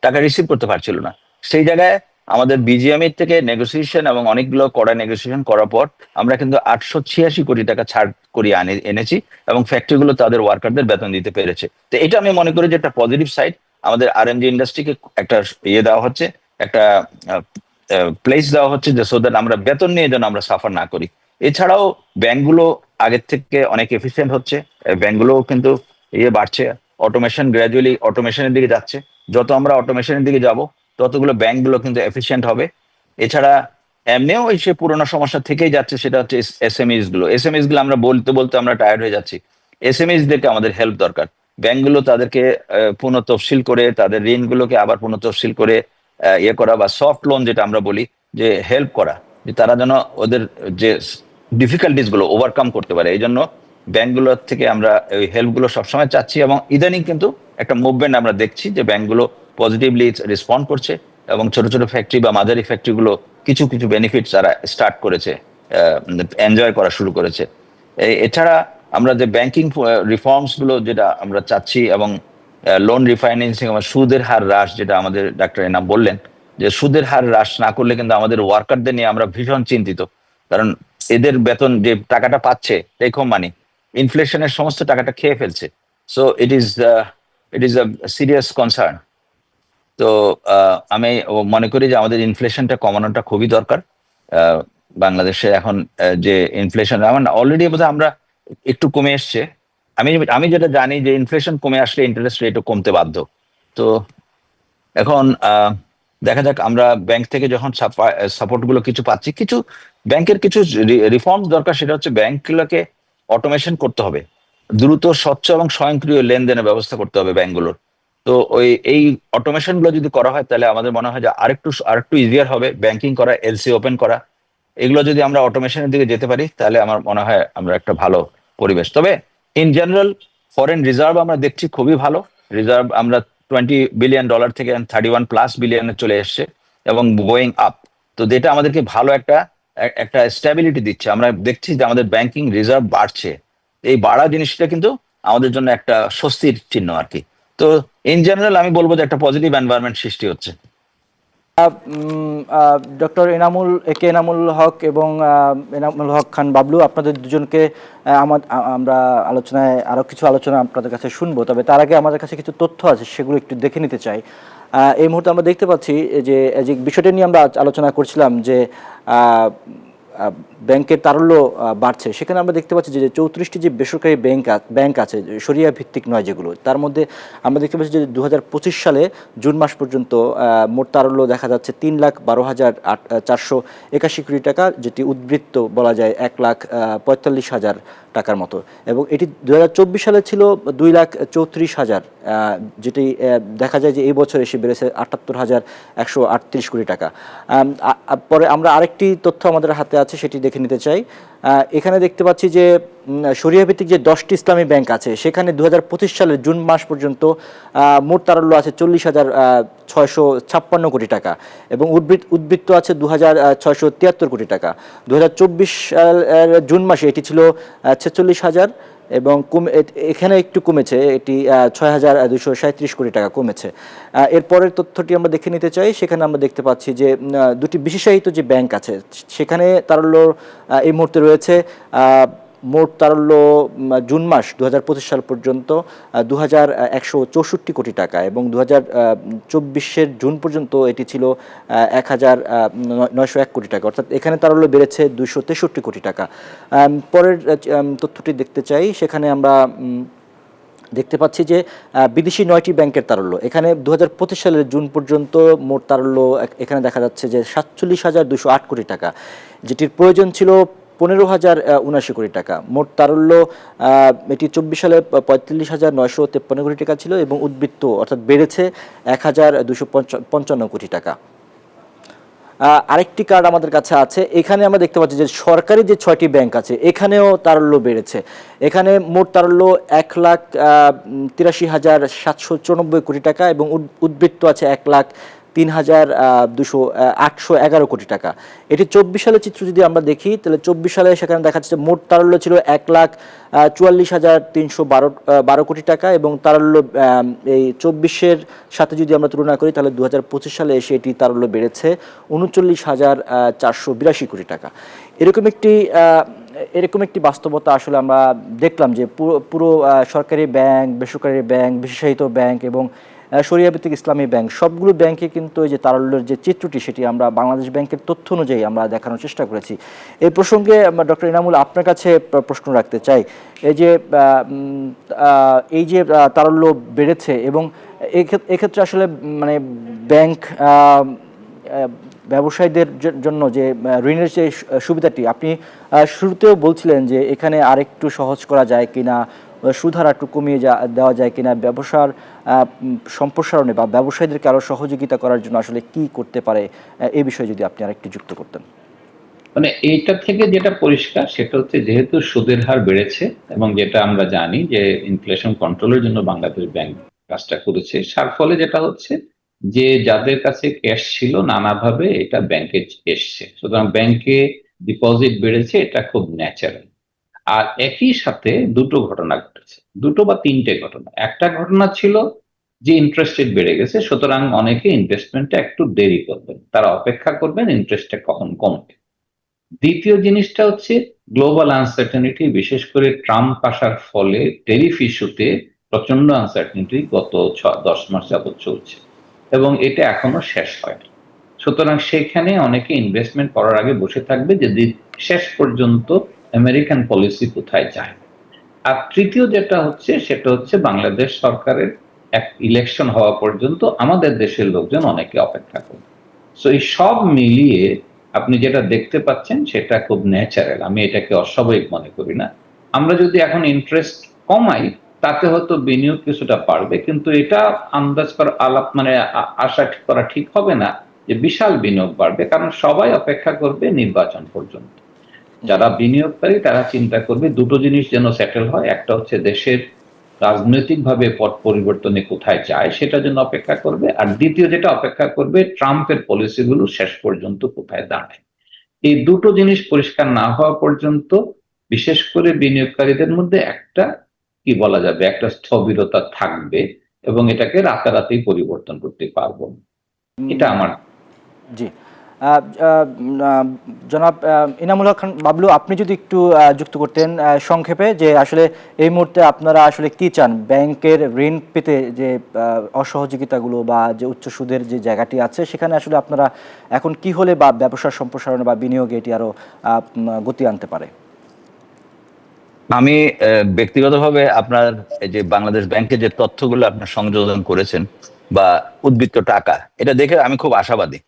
টাকা রিসিভ করতে পারছিল না। সেই জায়গায় আমাদের বিজিএমই থেকে নেগোসিয়েশন এবং অনেকগুলো কড়া নেগোসিয়েশন করার পর আমরা কিন্তু 886 কোটি টাকা ছাড় করিয়ে এনেছি, এবং ফ্যাক্টরিগুলো তাদের ওয়ার্কারদের বেতন দিতে পেরেছে। তো এটা আমি মনে করি যে একটা পজিটিভ সাইড। আমাদের আরএমজি ইন্ডাস্ট্রিকে একটা ইয়ে দেওয়া হচ্ছে, একটা প্লেস দেওয়া হচ্ছে, যে সো দ্যাট আমরা বেতন নিয়ে যেন আমরা সাফার না করি। এছাড়াও ব্যাংকগুলো আগের থেকে অনেক এফিসিয়েন্ট হচ্ছে, ব্যাংকগুলোও কিন্তু ইয়ে বাড়ছে, অটোমেশন গ্র্যাজুয়ালি অটোমেশনের দিকে যাচ্ছে। যত আমরা অটোমেশনের দিকে যাব, ততগুলো ব্যাংকগুলো কিন্তু এফিসিয়েন্ট হবে। এছাড়া এমনিও ওই সে পুরোনো সমস্যা থেকেই যাচ্ছে, সেটা হচ্ছে এসএমইস গুলো আমরা বলতে বলতে আমরা টায়ার্ড হয়ে যাচ্ছি। এসএমইস দেরকে আমাদের হেল্প দরকার। ব্যাংকগুলো তাদেরকে পুনঃ তফসিল করে, তাদের ঋণগুলোকে আবার পুনঃ তফসিল করে ইয়ে করা, বা সফট লোন যেটা আমরা বলি, যে হেল্প করা, যে তারা যেন ওদের যে ডিফিকাল্টিস গুলো ওভারকাম করতে পারে। এই জন্য ব্যাংকগুলোর থেকে আমরা ওই হেল্প গুলো সবসময় চাচ্ছি, এবং ইদানিং কিন্তু একটা মুভমেন্ট আমরা দেখছি যে ব্যাংকগুলো পজিটিভলি রেসপন্ড করছে এবং ছোট ছোট ফ্যাক্টরি বা মাঝারি ফ্যাক্টরিগুলো কিছু কিছু বেনিফিট তারা স্টার্ট করেছে, এনজয় করা শুরু করেছে। এছাড়া আমরা যে ব্যাংকিং রিফর্মস গুলো যেটা আমরা চাচ্ছি এবং লোন রিফাইন্যান্সিং, আমার সুদের হার হ্রাস, যেটা আমাদের ডাক্তার এনাম বললেন যে সুদের হার হ্রাস না করলে কিন্তু আমাদের ওয়ার্কারদের নিয়ে আমরা ভীষণ চিন্তিত, কারণ এদের বেতন যে টাকাটা পাচ্ছে টেক হোম মানি ইনফ্লেশনের সমস্ত টাকাটা খেয়ে ফেলছে। So it is a serious concern. তো আমি মনে করি যে আমাদের ইনফ্লেশনটা কমানোটা খুবই দরকার। বাংলাদেশে এখন যে ইনফ্লেশন অলরেডি বোধহয় আমরা একটু কমে এসছে। আমি যেটা জানি যে ইনফ্লেশন কমে আসলে ইন্টারেস্ট রেটও কমতে বাধ্য। তো এখন দেখা যাক, আমরা ব্যাংক থেকে যখন সাপোর্ট গুলো কিছু পাচ্ছি, কিছু ব্যাংকের কিছু রিফর্ম দরকার, সেটা হচ্ছে ব্যাংকগুলোকে অটোমেশন করতে হবে, দ্রুত স্বচ্ছ এবং স্বয়ংক্রিয় লেনদেনের ব্যবস্থা করতে হবে ব্যাংকগুলোর। তো এই অটোমেশন গুলো যদি করা হয় তাহলে আমাদের মনে হয় যে আরেকটু ইজিয়ার হবে ব্যাংকিং করা, এলসি ওপেন করা। এগুলো যদি আমরা অটোমেশনের দিকে যেতে পারি তাহলে আমার মনে হয় আমরা একটা ভালো পরিবেশ। তবে ইন জেনারেল ফরেন রিজার্ভ আমরা দেখছি খুবই ভালো রিজার্ভ, আমরা $20 বিলিয়ন থেকে 31+ বিলিয়নে চলে এসছে এবং গোয়িং আপ। তো যেটা আমাদেরকে ভালো একটা স্ট্যাবিলিটি দিচ্ছে। আমরা দেখছি যে আমাদের ব্যাংকিং রিজার্ভ বাড়ছে, এই বাড়া জিনিসটা কিন্তু আমাদের জন্য একটা স্বস্তির চিহ্ন আর কি। তো ইন জেনারেল আমি বলবো যে একটা পজিটিভ এনভায়রনমেন্ট সৃষ্টি হচ্ছে। ডক্টর এনামুল হক এবং এনামুল হক খান বাবলু, আপনাদের দুজনকে আমরা আলোচনা আপনাদের কাছে শুনবো, তবে তার আগে আমাদের কাছে কিছু তথ্য আছে সেগুলো একটু দেখে নিতে চাই। এই মুহূর্তে আমরা দেখতে পাচ্ছি যে বিষয়টা নিয়ে আমরা আলোচনা করছিলাম যে ব্যাংকের তারল্য বাড়ছে, সেখানে আমরা দেখতে পাচ্ছি যে 34টি যে বেসরকারি ব্যাংক আছে শরিয়া ভিত্তিক নয় যেগুলো, তার মধ্যে আমরা দেখতে পাচ্ছি যে 2025 সালে জুন মাস পর্যন্ত মোট তারল্য দেখা যাচ্ছে 3,12,481 কোটি টাকা, যেটি উদ্বৃত্ত বলা যায় 1,45,000 টাকার মতো, এবং এটি 2024 সালে ছিল 2,34,000, যেটি দেখা যায় যে এই বছর এসে বেড়েছে 78,138 কোটি টাকা। পরে আমরা আরেকটি তথ্য আমাদের হাতে আছে সেটি দেখে নিতে চাই। এখানে দেখতে পাচ্ছি যে শরিয়া ভিত্তিক যে 10টি ইসলামী ব্যাংক আছে সেখানে 2025 সালের জুন মাস পর্যন্ত মোট তারল্য আছে 40,656 কোটি টাকা এবং উদ্বৃত্ত আছে 2,673 কোটি টাকা। 2024 সালের জুন মাসে এটি ছিল 46,000 এবং এখানে একটু কমেছে, এটি 6,237 কোটি টাকা কমেছে। এরপরের তথ্যটি আমরা দেখে নিতে চাই। সেখানে আমরা দেখতে পাচ্ছি যে দুটি বিশেষায়িত যে ব্যাংক আছে সেখানে তারল্য এই মুহূর্তে রয়েছে মোট তারল্য জুন মাস 2025 সাল পর্যন্ত 2,164 কোটি টাকা এবং 2024 জুন পর্যন্ত এটি ছিল 1,901 কোটি টাকা, অর্থাৎ এখানে তারল্য বেড়েছে 263 কোটি টাকা। পরের তথ্যটি দেখতে চাই। সেখানে আমরা দেখতে পাচ্ছি যে বিদেশি 9টি ব্যাংকের তারল্য, এখানে 2025 সালের জুন পর্যন্ত মোট তারল্য এখানে দেখা যাচ্ছে যে 47,208 কোটি টাকা, যেটির প্রয়োজন ছিল 15,079 কোটি টাকা। মোট তারল্য এটি 24 সালে 45,953 কোটি টাকা ছিল এবং উদ্বৃত্ত অর্থাৎ বেড়েছে 1,255 কোটি টাকা। আরেকটি কার্ড আমাদের কাছে আছে, এখানে আমরা দেখতে পাচ্ছি যে সরকারি যে 6টি ব্যাংক আছে এখানেও তারল্য বেড়েছে। এখানে মোট তারল্য 1,83,794 কোটি টাকা এবং উদ্বৃত্ত আছে 1,03,811 কোটি টাকা। এটি 24 সালের চিত্র যদি আমরা দেখি তাহলে 24 সালে সেখানে দেখা যাচ্ছে মোট তারল্য ছিল 1,44,312 কোটি টাকা এবং তারল্য এই 24-এর সাথে যদি আমরা তুলনা করি তাহলে 2025 সালে এসে এটি তারল্য বেড়েছে 39,482 কোটি টাকা। এরকম একটি বাস্তবতা আসলে আমরা দেখলাম যে পুরো সরকারি ব্যাংক, বেসরকারি ব্যাংক, বিশেষায়িত ব্যাংক এবং শরিয়া ভিত্তিক ইসলামী ব্যাংক সবগুলো ব্যাংকে কিন্তু এই যে তারল্যের যে চিত্রটি সেটি আমরা বাংলাদেশ ব্যাংকের তথ্য অনুযায়ী আমরা দেখানোর চেষ্টা করেছি। এই প্রসঙ্গে ডক্টর এনামুল আপনার কাছে প্রশ্ন রাখতে চাই, এই যে তারল্য বেড়েছে এবং এক্ষেত্রে আসলে মানে ব্যাংক ব্যবসায়ীদের জন্য যে ঋণের যে সুবিধাটি আপনি শুরুতেও বলছিলেন যে এখানে আরেকটু সহজ করা যায় কিনা, সুদহার একটু কমিয়ে দেওয়া যায় কিনা, ব্যবসার সম্প্রসারণে বা ব্যবসায়ীদেরকে আরও সহযোগিতা করার জন্য আসলে কি করতে পারে, এই বিষয়ে যদি আপনি আরেকটু যুক্ত করতেন। মানে এইটা থেকে যেটা পরিষ্কার সেটা হচ্ছে যেহেতু সুদের হার বেড়েছে এবং যেটা আমরা জানি যে ইনফ্লেশন কন্ট্রোলের জন্য বাংলাদেশ ব্যাংক কাজটা করেছে। যার ফলে যেটা হচ্ছে যে যাদের কাছে ক্যাশ ছিল নানাভাবে এটা ব্যাংকে এসছে, সুতরাং ব্যাংকে ডিপোজিট বেড়েছে, এটা খুব ন্যাচারাল। আর একই সাথে দুটো ঘটনা ঘটেছে, দুটো বা তিনটে ঘটনা। একটা ঘটনা ছিল যে ইন্টারেস্ট রেট বেড়ে গেছে, সুতরাং অনেকে ইনভেস্টমেন্টটা একটু দেরি করবেন, তারা অপেক্ষা করবেন ইন্টারেস্টটা কখন কমবে। দ্বিতীয় জিনিসটা হচ্ছে গ্লোবাল আনসার্টেনিটি, বিশেষ করে ট্রাম্প আসার ফলে টেরিফ ইস্যুতে প্রচন্ড আনসার্টেনিটি গত 10 মাস যাবৎ চলছে এবং এটা এখনো শেষ হয়নি। সুতরাং সেখানে অনেকে ইনভেস্টমেন্ট করার আগে বসে থাকবে যে শেষ পর্যন্ত আমেরিকান পলিসি কোথায় যায়। আর তৃতীয় যেটা হচ্ছে সেটা হচ্ছে বাংলাদেশ সরকারের এক ইলেকশন হওয়া পর্যন্ত আমাদের দেশের লোকজন অনেকে অপেক্ষা করবে। সো এই সব মিলিয়ে আপনি যেটা দেখতে পাচ্ছেন সেটা খুব ন্যাচারাল, আমি এটাকে অস্বাভাবিক মনে করি না। আমরা যদি এখন ইন্টারেস্ট কমাই তাতে হয়তো বিনিয়োগ কিছুটা বাড়বে, কিন্তু এটা আন্দাজ করা আলাপ মানে আশা করা ঠিক হবে না যে বিশাল বিনিয়োগ বাড়বে, কারণ সবাই অপেক্ষা করবে নির্বাচন পর্যন্ত। যারা বিনিয়োগকারী তারা চিন্তা করবে দুটো জিনিস যেন সেটেল হয়, একটা হচ্ছে দেশের রাজনৈতিকভাবে পট পরিবর্তনে কোথায় যায় সেটার জন্য অপেক্ষা করবে, আর দ্বিতীয় যেটা অপেক্ষা করবে ট্রাম্পের পলিসিগুলো শেষ পর্যন্ত কোথায় দাঁড়ায়। এই দুটো জিনিস পরিষ্কার না হওয়া পর্যন্ত বিশেষ করে বিনিয়োগকারীদের মধ্যে একটা কি বলা যাবে একটা স্থবিরতা থাকবে এবং এটাকে রাতারাতি পরিবর্তন করতে পারবো না। এটা আমার জি। আহ, আহ, আহ, জনাব ইনামুল হক খান বাবলু, আপনি যদি একটু যুক্ত করতেন সংক্ষেপে, যে আসলে এই মুহূর্তে আপনারা আসলে কি চান, ব্যাংকের ঋণ পেতে যে অসহযোগিতাগুলো বা যে উচ্চ সুদের যে জায়গাটি আছে সেখানে আসলে আপনারা এখন কি হলে বা ব্যবসার সম্প্রসারণ বা বিনিয়োগে এটি আরো গতি আনতে পারে? আমি ব্যক্তিগতভাবে আপনার এই যে বাংলাদেশ ব্যাংকের যে তথ্যগুলো আপনার সংযোজন করেছেন বা উদ্বৃত্ত টাকা, এটা দেখে আমি খুব আশাবাদী।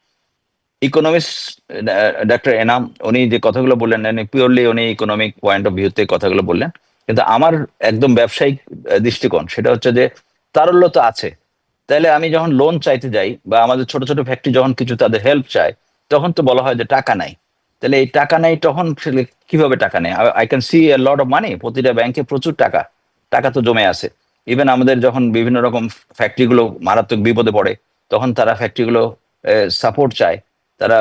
ইকোনমিক্স ডক্টর এনাম উনি যে কথাগুলো বললেন পিওরলি উনি ইকোনমিক পয়েন্ট অফ ভিউতে কথাগুলো বললেন, কিন্তু আমার একদম ব্যবসায়িক দৃষ্টিকোণ সেটা হচ্ছে যে তারল্য তো আছে। তাহলে আমি যখন লোন চাইতে যাই বা আমাদের ছোট ছোট ফ্যাক্টরি যখন কিছু তাদের হেল্প চায়, তখন তো বলা হয় যে টাকা নাই। তাহলে এই টাকা নাই তখন কিভাবে টাকা নেই? I can C A lot of money, প্রতিটা ব্যাংকে প্রচুর টাকা, টাকা তো জমে আছে। ইভেন আমাদের যখন বিভিন্ন রকম ফ্যাক্টরিগুলো মারাত্মক বিপদে পড়ে তখন তারা ফ্যাক্টরিগুলো সাপোর্ট চায়, তারা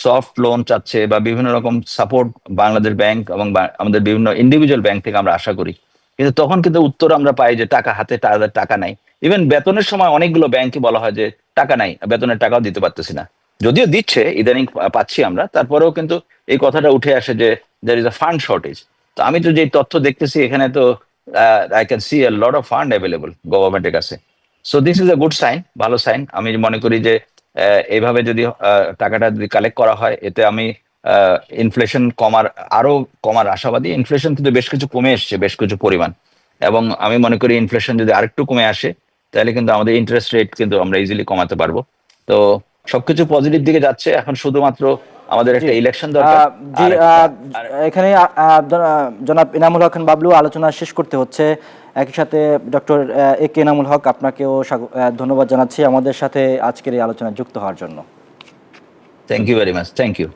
সফট লোন চাচ্ছে বা বিভিন্ন রকম সাপোর্ট বাংলাদেশ ব্যাংক এবং আমাদের বিভিন্ন ইন্ডিভিজুয়াল ব্যাংক থেকে আমরা আশা করি। কিন্তু তখন কিন্তু উত্তর আমরা পাই যে টাকা হাতে, তাদের টাকা নাই। ইভেন বেতনের সময় অনেকগুলো ব্যাংকে বলা হয় যে টাকা নাই, বেতনের টাকাও দিতে পারতেছি না। যদিও দিচ্ছে ইদানিং পাচ্ছি আমরা, তারপরেও কিন্তু এই কথাটা উঠে আসে যে there is a fund shortage. তো আমি তো যে তথ্য দেখতেছি এখানে তো I can see a lot of fund available গভর্নমেন্টের কাছে। So this is a good sign, ভালো সাইন। আমি মনে করি যে এইভাবে যদি টাকাটা যদি কালেক্ট করা হয়, এতে আমি ইনফ্লেশন আরো কমার আশাবাদী। ইনফ্লেশন কিন্তু বেশ কিছু কমে এসছে, বেশ কিছু পরিমাণ, এবং আমি মনে করি ইনফ্লেশন যদি আরেকটু কমে আসে তাহলে কিন্তু আমাদের ইন্টারেস্ট রেট কিন্তু আমরা ইজিলি কমাতে পারবো। তো সবকিছু পজিটিভ দিকে যাচ্ছে, এখন শুধুমাত্র আমাদের একটা ইলেকশন দরকার। জি, এখানে জনাব ইনামুল হক খান বাবলু আলোচনা শেষ করতে হচ্ছে। একই সাথে ডক্টর এ কে ইনামুল হক, আপনাকেও ধন্যবাদ জানাচ্ছি আমাদের সাথে আজকের এই আলোচনায় যুক্ত হওয়ার জন্য। Thank you very much, thank you.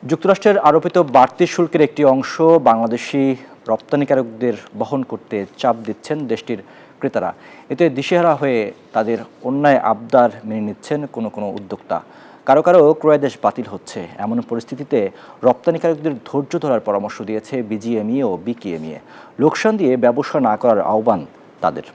যুক্তরাষ্ট্রের আরোপিত বাড়তি শুল্কের একটি অংশ বাংলাদেশি রপ্তানিকারকদের বহন করতে চাপ দিচ্ছেন দেশটির ক্রেতারা। এতে দিশেহারা হয়ে তাদের অন্যায় আবদার মেনে নিচ্ছেন কোনো কোনো উদ্যোক্তা। কারো কারো ক্রয়াদেশ বাতিল হচ্ছে। এমন পরিস্থিতিতে রপ্তানিকারকদের ধৈর্য ধরার পরামর্শ দিয়েছে বিজিএমইএ ও বিকেএমইএ। লোকসান দিয়ে ব্যবসা না করার আহ্বান তাদের।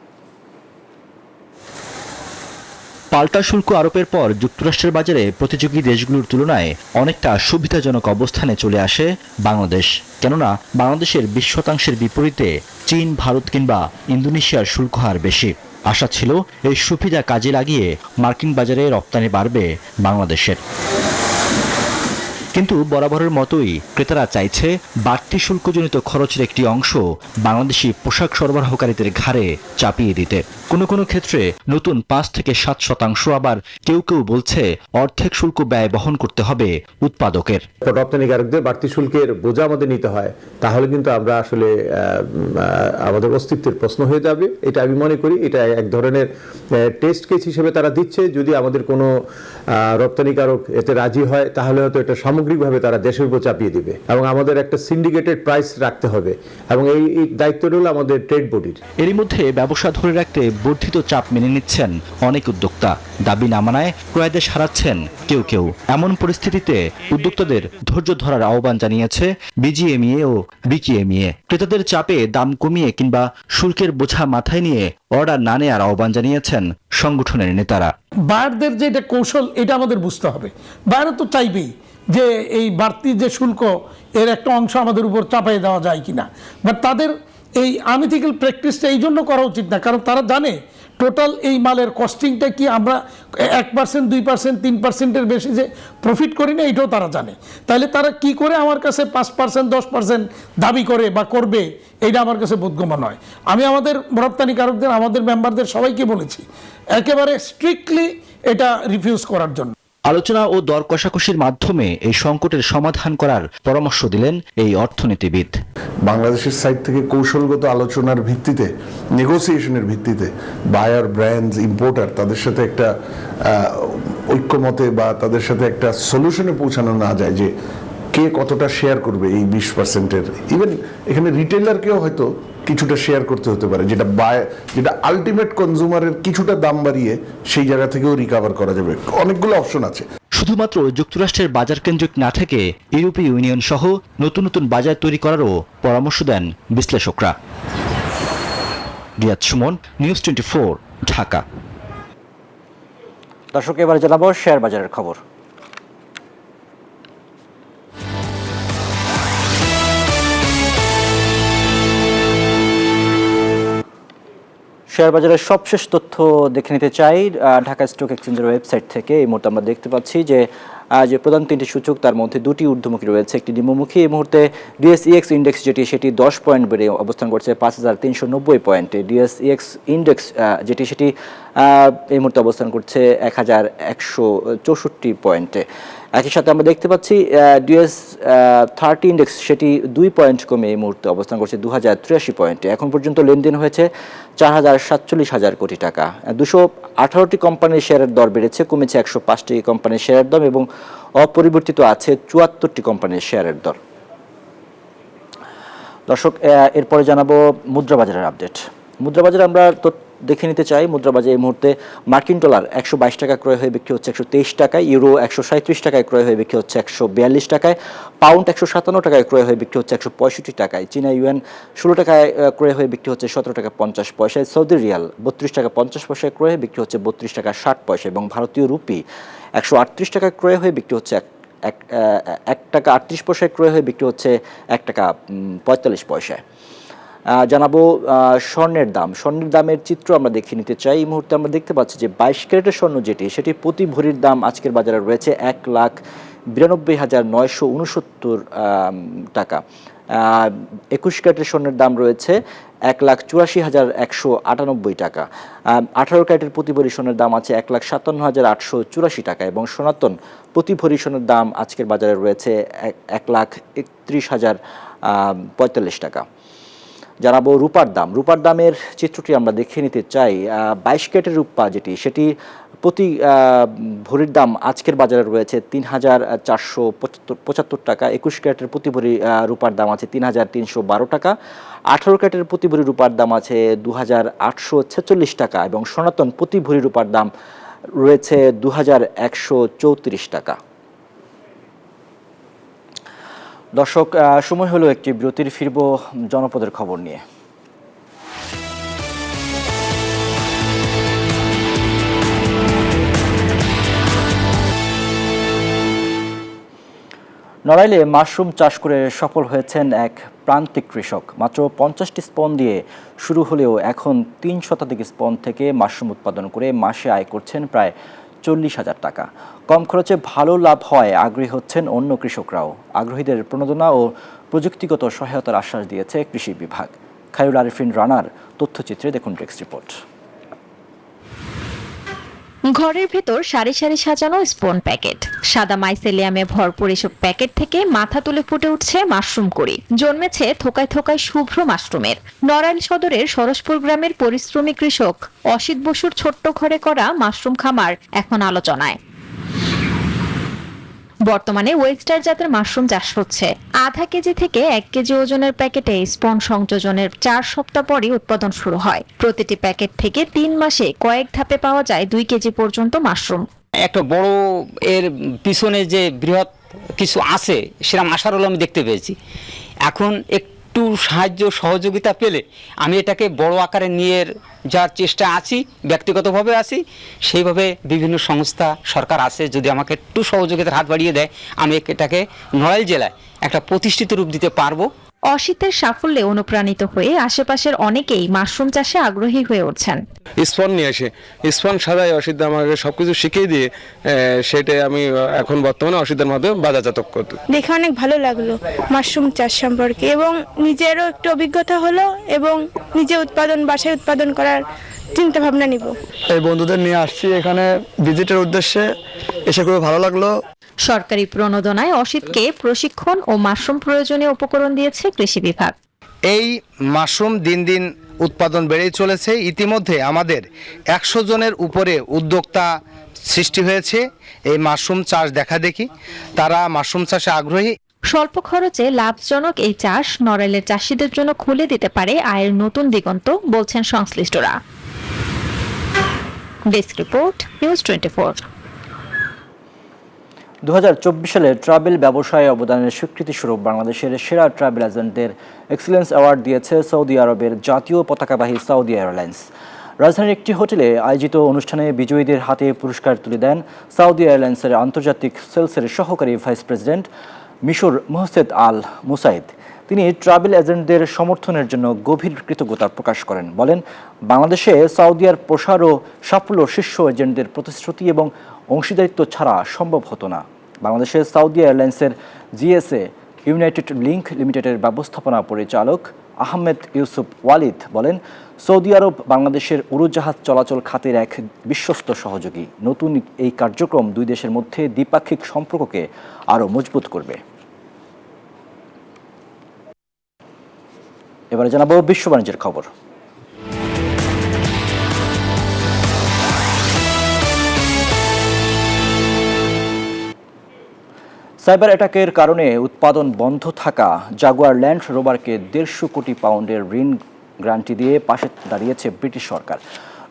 পাল্টা শুল্ক আরোপের পর যুক্তরাষ্ট্রের বাজারে প্রতিযোগী দেশগুলোর তুলনায় অনেকটা সুবিধাজনক অবস্থানে চলে আসে বাংলাদেশ। কেননা বাংলাদেশের 20% বিপরীতে চীন, ভারত কিংবা ইন্দোনেশিয়ার শুল্ক হার বেশি। আশা ছিল এই সুবিধা কাজে লাগিয়ে মার্কিন বাজারে রপ্তানি বাড়বে বাংলাদেশের। কিন্তু বরাবরের মতোই ক্রেতারা চাইছে বাড়তি শুল্কজনিত খরচের একটি অংশ বাংলাদেশি পোশাক সরবরাহকারীদের ঘাড়ে চাপিয়ে দিতে। কোনো কোনো ক্ষেত্রে নতুন 5 থেকে 7%, আবার কেউ কেউ বলছে অর্ধেক শুল্ক ব্যয় বহন করতে হবে উৎপাদকের। রপ্তানিকারকদের বাড়তি শুল্কের বোঝা আমাদের নিতে হয়, তাহলে কিন্তু আমরা আসলে আমাদের অস্তিত্বের প্রশ্ন হয়ে যাবে। এটা আমি মনে করি এটা এক ধরনের টেস্ট কেস হিসেবে তারা দিচ্ছে। যদি আমাদের কোনো রপ্তানিকারক এতে রাজি হয় তাহলে হয়তো এটা সামগ্রিক সামগ্রিকভাবে তারা দেশের উপর চাপিয়ে দিবে, এবং আমাদের একটা সিন্ডিকেটেড প্রাইস রাখতে হবে, এবং এই দায়িত্বটা হলো আমাদের ট্রেড বডির। এরই মধ্যে ব্যবসা ধরে রাখতে বর্ধিত চাপ মেনে নিচ্ছেন অনেক উদ্যোক্তা। দাবি না মানায় ক্রয়াদেশ হারাচ্ছেন কেউ কেউ। এমন পরিস্থিতিতে উদ্যোক্তাদের ধৈর্য ধরার আহ্বান জানিয়েছে বিজিএমইএ ও বিকেএমইএ। ক্রেতাদের চাপে দাম কমিয়ে কিংবা শুল্কের বোঝা মাথায় নিয়ে অর্ডার না নেওয়ার আহ্বান জানিয়েছেন সংগঠনের নেতারা। বায়ারদের যে এটা কৌশল, এটা আমাদের বুঝতে হবে। বায়াররা তো চাইবেই যে এই বাড়তি যে শুল্ক, এর একটা অংশ আমাদের উপর চাপাই দেওয়া যায় কিনা, বাট তাদের এই আনইথিক্যাল প্র্যাকটিসটা এই জন্য করা উচিত না, কারণ তারা জানে টোটাল এই মালের কস্টিংটা কি আমরা 1%, 2%, 3%-এর বেশি যে প্রফিট করি না, এটাও তারা জানে। তাহলে তারা কি করে আমার কাছে 5%, 10% দাবি করে বা করবে, এটা আমার কাছে বোধগম্য নয়। আমি আমাদের রপ্তানিকারকদের, আমাদের মেম্বারদের সবাইকে বলেছি একেবারে স্ট্রিক্টলি এটা রিফিউজ করার জন্য। আলোচনা ও দর কষাকষির মাধ্যমে এই সংকটের সমাধান করার পরামর্শ দিলেন এই অর্থনীতিবিদ। বাংলাদেশের সাইড থেকে কৌশলগত আলোচনার ভিত্তিতে, নেগোসিয়েশনের ভিত্তিতে বায়ার, ব্র্যান্ডস, ইম্পোর্টার তাদের সাথে একটা ঐক্যমতে বা তাদের সাথে একটা সলিউশনে পৌঁছানো না যায় যে কে কতটা শেয়ার করবে এই 20%-এর। ইভেন এখানে রিটেলারকেও হয়তো কিছুটা শেয়ার করতে হতে পারে, যেটা আলটিমেট কনজিউমারের কিছুটা দাম বাড়িয়ে সেই জায়গা থেকেও রিকভার করা যাবে। অনেকগুলো অপশন আছে। শুধুমাত্র যুক্তরাষ্ট্রের বাজার কেন্দ্রিক না থেকে ইউরোপীয় ইউনিয়ন সহ নতুন নতুন বাজার তৈরি করারও পরামর্শ দেন বিশ্লেষকরা। রিয়াদ সুমন, নিউজ 24, ঢাকা। দর্শক, এবার জানাবো শেয়ার বাজারের খবর। শেয়ার বাজারের সবশেষ তথ্য দেখে নিতে চাই ঢাকা স্টক এক্সচেঞ্জের ওয়েবসাইট থেকে। এই মুহূর্তে আমরা দেখতে পাচ্ছি যে যে প্রধান তিনটি সূচক, তার মধ্যে দুটি ঊর্ধ্বমুখী রয়েছে, একটি নিম্নমুখী। এই মুহূর্তে ডিএসইএক্স ইন্ডেক্স সেটি 10 পয়েন্ট বেড়ে অবস্থান করছে 5390 পয়েন্টে। ডিএসইএক্স ইন্ডেক্স সেটি এই মুহূর্তে অবস্থান করছে 1164 পয়েন্টে। একই সাথে আমরা দেখতে পাচ্ছি ডিএস 30 ইন্ডেক্স সেটি 2 পয়েন্ট কমে এই মুহূর্তে অবস্থান করছে 2083 পয়েন্টে। এখন পর্যন্ত লেনদেন হয়েছে 4,47,000 কোটি টাকা। 218টি কোম্পানির শেয়ারের দর বেড়েছে, কমেছে 105টি কোম্পানির শেয়ারের দাম এবং অপরিবর্তিত আছে 74টি কোম্পানির শেয়ারের দর। দর্শক, এরপরে জানাবো মুদ্রা বাজারের আপডেট। মুদ্রা বাজারে আমরা দেখে নিতে চাই। মুদ্রা বাজারে এই মুহূর্তে মার্কিন ডলার 122 টাকা ক্রয় হয়ে বিক্রি হচ্ছে 123 টাকায়, ইউরো 137 টাকায় ক্রয় হয়ে বিক্রি হচ্ছে 142 টাকায়, পাউন্ড 157 টাকায় ক্রয় হয়ে বিক্রি হচ্ছে 165 টাকায়, চীনা ইউয়ান 16 টাকায় ক্রয় হয়ে বিক্রি হচ্ছে 17 টাকা 50 পয়সায়, সৌদি রিয়াল 32 টাকা 50 পয়সায় ক্রয় হয়ে বিক্রি হচ্ছে 32 টাকা 60 পয়সা এবং ভারতীয় রুপি 138 টাকায় ক্রয় হয়ে বিক্রি হচ্ছে 1 টাকা 38 পয়সায় ক্রয় হয়ে বিক্রি হচ্ছে 1 টাকা 45 পয়সায়। জানাবো স্বর্ণের দাম। স্বর্ণের দামের চিত্র আমরা দেখে নিতে চাই। এই মুহূর্তে আমরা দেখতে পাচ্ছি যে 22 ক্যারেটের স্বর্ণ সেটি প্রতি ভরির দাম আজকের বাজারে রয়েছে 1,92,969 টাকা। 21 ক্যারেটের স্বর্ণের দাম রয়েছে 1,84,198 টাকা। 18 ক্যারেটের প্রতি ভরি স্বর্ণের দাম আছে 1,57,884 টাকা এবং সনাতন প্রতি ভরি স্বর্ণের দাম আজকের বাজারে রয়েছে 1,31,045 টাকা। জানাবো রূপার দাম। রূপার দামের চিত্রটি আমরা দেখে নিতে চাই। 22 ক্যারেটের রূপা সেটি প্রতি ভরির দাম আজকের বাজারে রয়েছে 3,475 টাকা। 21 ক্যারেটের প্রতি ভরি রূপার দাম আছে 3,312 টাকা। 18 ক্যারেটের প্রতি ভরি রূপার দাম আছে 2,846 টাকা এবং সনাতন প্রতি ভরি রূপার দাম রয়েছে 2,134 টাকা। দর্শক, সময় হলো একটি বিরতির, ফিরব জনপদের খবর নিয়ে। নড়াইলে মাশরুম চাষ করে সফল হয়েছেন এক প্রান্তিক কৃষক। মাত্র 50টি স্পন দিয়ে শুরু হলেও এখন 3 শতাধিক স্পন থেকে মাশরুম উৎপাদন করে মাসে আয় করছেন প্রায় 40,000 টাকা। কম খরচে ভালো লাভ হয় আগ্রহী হচ্ছেন অন্য কৃষকরাও। আগ্রহীদের প্রণোদনা ও প্রযুক্তিগত সহায়তার আশ্বাস দিয়েছে কৃষি বিভাগ। খায়রুল আরিফিন রানার তথ্যচিত্রে দেখুন ডেস্ক রিপোর্ট। ঘরের ভেতর সারি সারি সাজানো স্পন প্যাকেট, সাদা মাইসেলিয়ামে ভরপুর এসব প্যাকেট থেকে মাথা তুলে ফুটে উঠছে মাশরুম কড়ি। জন্মেছে থোকায় থোকায় শুভ্র মাশরুমের। নড়াইল সদরের সরসপুর গ্রামের পরিশ্রমী কৃষক অসিত বসুর ছোট্ট ঘরে করা মাশরুম খামার এখন আলোচনায়। বর্তমানে ওয়েস্টার জাতের মাশরুম চাষ হচ্ছে। আধা কেজি থেকে 1 কেজি ওজনের প্যাকেটে স্পন সংযোজনের 4 সপ্তাহ পরই উৎপাদন শুরু হয়। প্রতিটি প্যাকেট থেকে 3 মাসে কয়েক ধাপে পাওয়া যায় 2 কেজি পর্যন্ত মাশরুম। একটা বড় এর পিছনে যে বৃহৎ কিছু আছে সেরকম আশার হলো আমি দেখতে পেয়েছি। এখন একটু সাহায্য সহযোগিতা পেলে আমি এটাকে বড় আকারে নিয়ে যাওয়ার চেষ্টা আছি, ব্যক্তিগতভাবে আছি। সেইভাবে বিভিন্ন সংস্থা সরকার আছে, যদি আমাকে একটু সহযোগিতার হাত বাড়িয়ে দেয় আমি এটাকে নড়াইল জেলায় একটা প্রতিষ্ঠিত রূপ দিতে পারবো। অসিতের সাফল্যে অনুপ্রাণিত হয়ে আশেপাশের অনেকেই মাশরুম চাষে আগ্রহী হয়ে উঠছেন। স্পন নিয়ে আসে, স্পন সাদাই অসিত আমাকে সবকিছু শিখিয়ে দিয়ে সেটাই আমি এখন বর্তমানে অসিতের মাধ্যমে বাজারজাত করতে। দেখে অনেক ভালো লাগলো মাশরুম চাষ সম্পর্কে, এবং নিজেরও একটু অভিজ্ঞতা হলো এবং নিজে বাসায় উৎপাদন করার চিন্তা ভাবনা নিব। এই বন্ধুদের নিয়ে আসছি এখানে ভিজিটের উদ্দেশ্যে, এসে খুব ভালো লাগলো। সরকারি প্রণোদনায় অসিতকে প্রশিক্ষণ ও মাশরুম প্রয়োজনীয় উপকরণ দিয়েছে কৃষি বিভাগ। এই মাশরুম দিন দিন উৎপাদন বেড়েই চলেছে। ইতিমধ্যে আমাদের 100 জনের উপরে উদ্যোক্তা সৃষ্টি হয়েছে এই মাশরুম চাষ দেখা দেখি, তারা মাশরুম চাষে আগ্রহী। স্বল্প খরচে লাভজনক এই চাষ নড়াইলের চাষিদের জন্য খুলে দিতে পারে আয়ের নতুন দিগন্ত, বলছেন সংশ্লিষ্টরা। Desk report, news 24। 2024 সালে ট্রাভেল ব্যবসায় অবদানের স্বীকৃতিস্বরূপ বাংলাদেশের সেরা ট্রাভেল এজেন্টদের এক্সিলেন্স অ্যাওয়ার্ড দিয়েছে সৌদি আরবের জাতীয় পতাকাবাহী সৌদি এয়ারলাইন্স। রাজধানীর একটি হোটেলে আয়োজিত অনুষ্ঠানে বিজয়ীদের হাতে পুরস্কার তুলে দেন সৌদি এয়ারলাইন্সের আন্তর্জাতিক সেলসের সহকারী ভাইস প্রেসিডেন্ট মিশর মোহসেদ আল মুসাইদ। তিনি ট্রাভেল এজেন্টদের সমর্থনের জন্য গভীর কৃতজ্ঞতা প্রকাশ করেন। বলেন, বাংলাদেশে সৌদিয়ার প্রসার ও সাফল্য শীর্ষ এজেন্টদের প্রতিশ্রুতি এবং অংশীদারিত্ব ছাড়া সম্ভব হতো না। বাংলাদেশে সৌদি এয়ারলাইন্সের জিএসএ ইউনাইটেড লিংক লিমিটেডের ব্যবস্থাপনা পরিচালক আহমেদ ইউসুফ ওয়ালিদ বলেন, সৌদি আরব বাংলাদেশের উড়োজাহাজ চলাচল খাতের এক বিশ্বস্ত সহযোগী। নতুন এই কার্যক্রম দুই দেশের মধ্যে দ্বিপাক্ষিক সম্পর্ককে আরও মজবুত করবে। এবারে জানাবো বিশ্ব বাণিজ্যের খবর। সাইবার অ্যাটাকের কারণে উৎপাদন বন্ধ থাকা জাগুয়ার ল্যান্ড রোভারকে 150 কোটি পাউন্ডের ঋণ গ্যারান্টি দিয়ে পাশে দাঁড়িয়েছে ব্রিটিশ সরকার।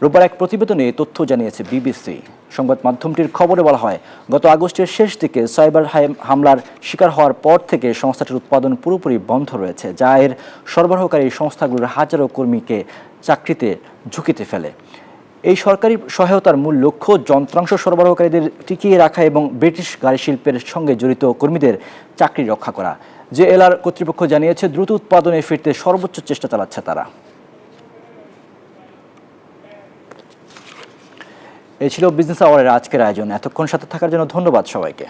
রোববার এক প্রতিবেদনে তথ্য জানিয়েছে বিবিসি। সংবাদ মাধ্যমটির খবরে বলা হয়, গত আগস্টের শেষ দিকে সাইবার হামলার শিকার হওয়ার পর থেকে সংস্থাটির উৎপাদন পুরোপুরি বন্ধ রয়েছে, যা এর সরবরাহকারী সংস্থাগুলোর হাজারো কর্মীকে চাকরিতে ঝুঁকিতে ফেলে। এই সরকারি সহায়তার মূল লক্ষ্য যন্ত্রাংশ সরবরাহকারীদের টিকিয়ে রাখা এবং ব্রিটিশ গাড়ি শিল্পের সঙ্গে জড়িত কর্মীদের চাকরি রক্ষা করা। জেএলআর কর্তৃপক্ষ জানিয়েছে, দ্রুত উৎপাদনে ফিরতে সর্বোচ্চ চেষ্টা চালাচ্ছে তারা। এই ছিল বিজনেস আওয়ারের আজকের আয়োজন। এতক্ষণ সাথে থাকার জন্য ধন্যবাদ সবাইকে।